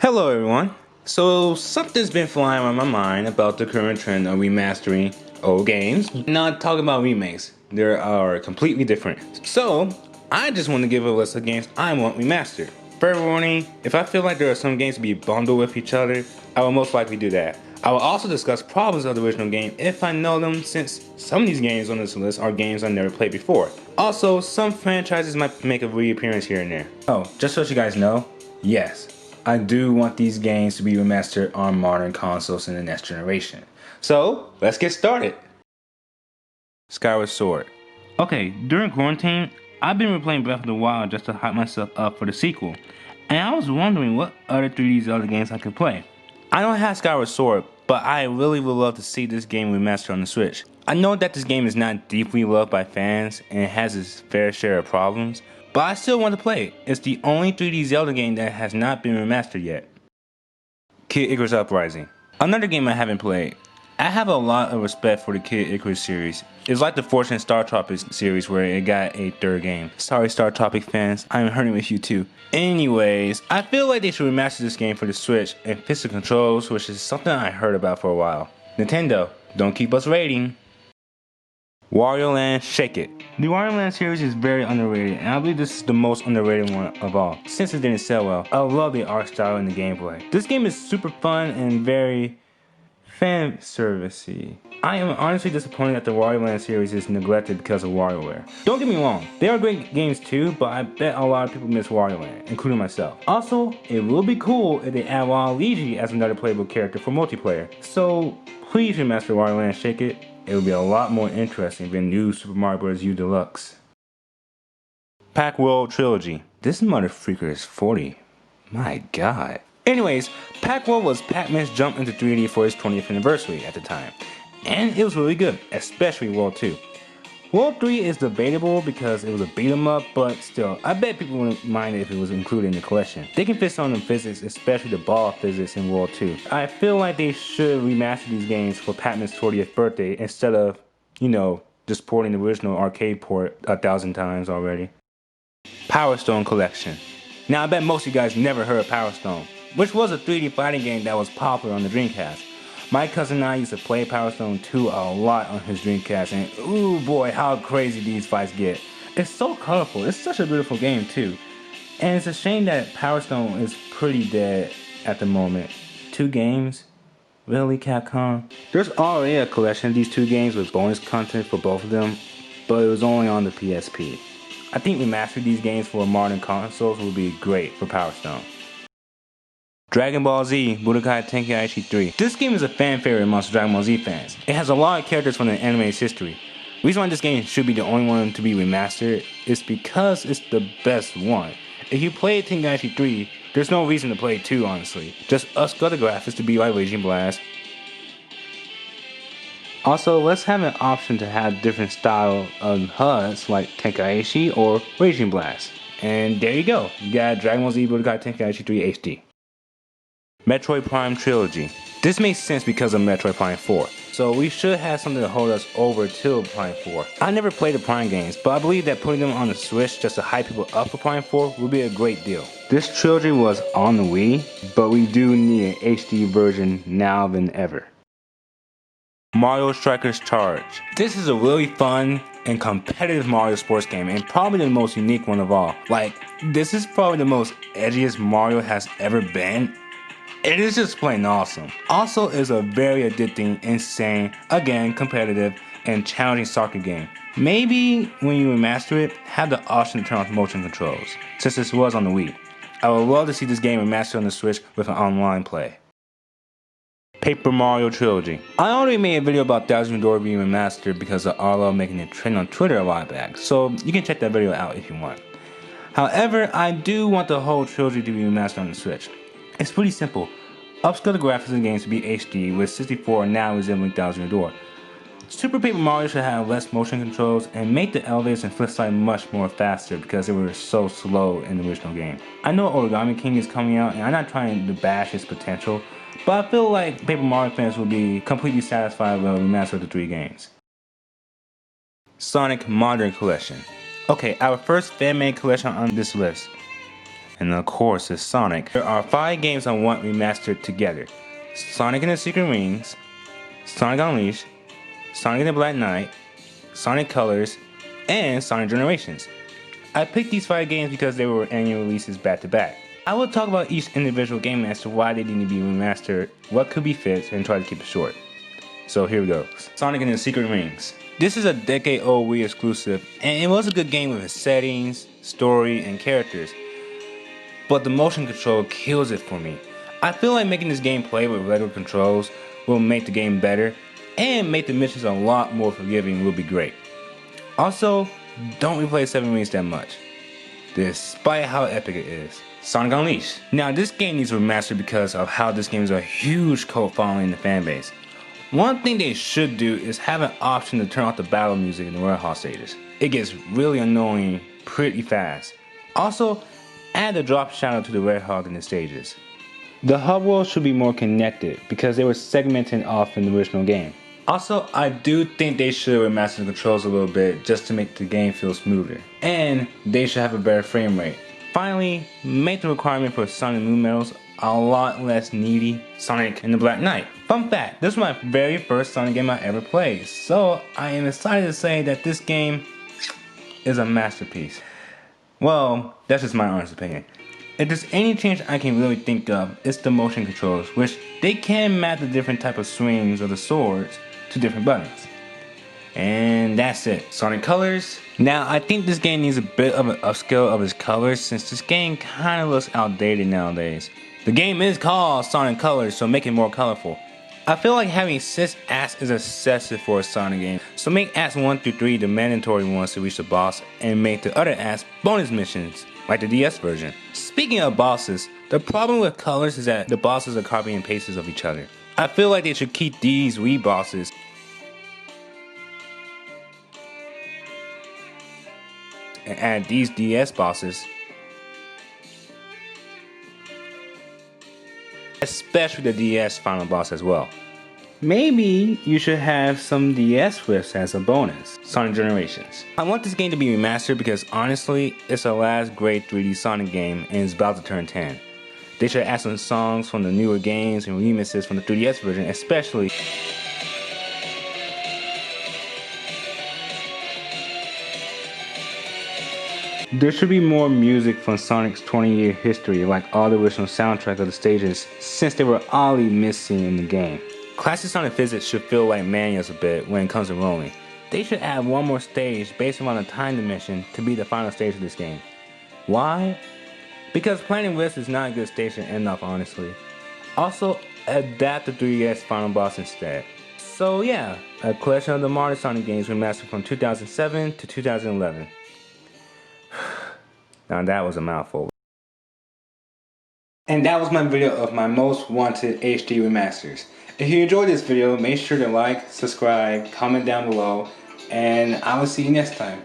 Hello everyone. So something's been flying on my mind about the current trend of remastering old games. Not talking about remakes. They are completely different. So I just want to give a list of games I want remastered. Fair warning, if I feel like there are some games to be bundled with each other, I will most likely do that. I will also discuss problems of the original game if I know them, since some of these games on this list are games I never played before. Also, some franchises might make a reappearance here and there. Oh, just so you guys know, yes, I do want these games to be remastered on modern consoles in the next generation. So, let's get started. Skyward Sword. Okay, during quarantine, I've been replaying Breath of the Wild just to hype myself up for the sequel. And I was wondering what other 3D Zelda games I could play. I don't have Skyward Sword, but I really would love to see this game remastered on the Switch. I know that this game is not deeply loved by fans and it has its fair share of problems, but I still want to play it. It's the only 3D Zelda game that has not been remastered yet. Kid Icarus Uprising. Another game I haven't played. I have a lot of respect for the Kid Icarus series. It's like the Fortune Star Tropics series where it got a third game. Sorry Star Tropic fans, I'm hurting with you too. Anyways, I feel like they should remaster this game for the Switch and fix the controls, which is something I heard about for a while. Nintendo, don't keep us waiting. Wario Land Shake It. The Wario Land series is very underrated, and I believe this is the most underrated one of all. Since it didn't sell well, I love the art style and the gameplay. This game is super fun and very fan servicey. I am honestly disappointed that the Wario Land series is neglected because of WarioWare. Don't get me wrong, they are great games too, but I bet a lot of people miss Wario Land, including myself. Also, it will be cool if they add Waluigi as another playable character for multiplayer. So please remaster Wario Land Shake It. It would be a lot more interesting than new Super Mario Bros. U Deluxe. PacWorld Trilogy. This motherfreaker is 40. My god. Anyways, PacWorld was Pac-Man's jump into 3D for his 20th anniversary at the time. And it was really good, especially World 2. World 3 is debatable because it was a beat 'em up, but still, I bet people wouldn't mind if it was included in the collection. They can fix on the physics, especially the ball physics in World 2. I feel like they should remaster these games for Pac-Man's 40th birthday instead of, just porting the original arcade port 1,000 times already. Power Stone Collection. Now I bet most of you guys never heard of Power Stone, which was a 3D fighting game that was popular on the Dreamcast. My cousin and I used to play Power Stone 2 a lot on his Dreamcast, and ooh boy, how crazy these fights get. It's so colorful, it's such a beautiful game too. And it's a shame that Power Stone is pretty dead at the moment. 2 games? Really, Capcom? There's already a collection of these 2 games with bonus content for both of them, but it was only on the PSP. I think remastering these games for modern consoles would be great for Power Stone. Dragon Ball Z Budokai Tenkaichi 3. This game is a fan favorite amongst Dragon Ball Z fans. It has a lot of characters from the anime's history. The reason why this game should be the only one to be remastered is because it's the best one. If you play Tenkaichi 3, there's no reason to play 2 honestly. Just upscale the graphics to be like Raging Blast. Also, let's have an option to have different style of HUDs like Tenkaichi or Raging Blast. And there you go, you got Dragon Ball Z Budokai Tenkaichi 3 HD. Metroid Prime Trilogy. This makes sense because of Metroid Prime 4, so we should have something to hold us over till Prime 4. I never played the Prime games, but I believe that putting them on the Switch just to hype people up for Prime 4 would be a great deal. This trilogy was on the Wii, but we do need an HD version now than ever. Mario Strikers Charge. This is a really fun and competitive Mario sports game, and probably the most unique one of all. Like, this is probably the most edgiest Mario has ever been. It is just plain awesome. Also is a very addicting, insane, again competitive, and challenging soccer game. Maybe when you remaster it, have the option to turn off motion controls, since this was on the Wii. I would love to see this game remastered on the Switch with an online play. Paper Mario Trilogy. I already made a video about Thousand Door being remastered because of Arlo making it trend on Twitter a while back, so you can check that video out if you want. However, I do want the whole trilogy to be remastered on the Switch. It's pretty simple. Upscale the graphics of the games to be HD with 64 now resembling Thousand Door. Super Paper Mario should have less motion controls and make the elevators and flip side much more faster because they were so slow in the original game. I know Origami King is coming out and I'm not trying to bash its potential, but I feel like Paper Mario fans will be completely satisfied with a remaster of the 3 games. Sonic Modern Collection. Okay, our first fan-made collection on this list. And of course, it's Sonic. There are 5 games I want remastered together. Sonic and the Secret Rings, Sonic Unleashed, Sonic and the Black Knight, Sonic Colors, and Sonic Generations. I picked these 5 games because they were annual releases back to back. I will talk about each individual game as to why they need to be remastered, what could be fixed, and try to keep it short. So here we go. Sonic and the Secret Rings. This is a decade-old Wii exclusive, and it was a good game with its settings, story, and characters. But the motion control kills it for me. I feel like making this game play with regular controls will make the game better, and make the missions a lot more forgiving will be great. Also, don't replay 7 Rings that much, despite how epic it is. Sonic Unleashed. Now this game needs remastered because of how this game is a huge cult following in the fanbase. One thing they should do is have an option to turn off the battle music in the warehouse stages. It gets really annoying pretty fast. Also, add the drop shadow to the Red Hog in the stages. The hub world should be more connected because they were segmented off in the original game. Also, I do think they should remaster the controls a little bit just to make the game feel smoother. And they should have a better frame rate. Finally, make the requirement for Sun and Moon medals a lot less needy. Sonic and the Black Knight. Fun fact, this was my very first Sonic game I ever played, so I am excited to say that this game is a masterpiece. Well, that's just my honest opinion. If there's any change I can really think of, it's the motion controls, which they can map the different type of swings of the swords to different buttons. And that's it. Sonic Colors. Now I think this game needs a bit of an upscale of its colors since this game kinda looks outdated nowadays. The game is called Sonic Colors, so make it more colorful. I feel like having 6 acts is excessive for a Sonic game, so make acts 1 through 3 the mandatory ones to reach the boss and make the other acts bonus missions, like the DS version. Speaking of bosses, the problem with Colors is that the bosses are copy and pastes of each other. I feel like they should keep these Wii bosses and add these DS bosses, especially the DS final boss as well. Maybe you should have some DS riffs as a bonus. Sonic Generations. I want this game to be remastered because honestly, it's the last great 3D Sonic game and it's about to turn 10. They should add some songs from the newer games and remixes from the 3DS version, especially. There should be more music from Sonic's 20-year history, like all the original soundtrack of the stages, since they were oddly missing in the game. Classic Sonic physics should feel like manuals a bit when it comes to rolling. They should add one more stage based around a time dimension to be the final stage of this game. Why? Because Planet Rift is not a good stage to end off, honestly. Also, adapt the 3DS final boss instead. So yeah, a collection of the modern Sonic games remastered from 2007 to 2011. Now that was a mouthful. And that was my video of my most wanted HD remasters. If you enjoyed this video, make sure to like, subscribe, comment down below, and I will see you next time.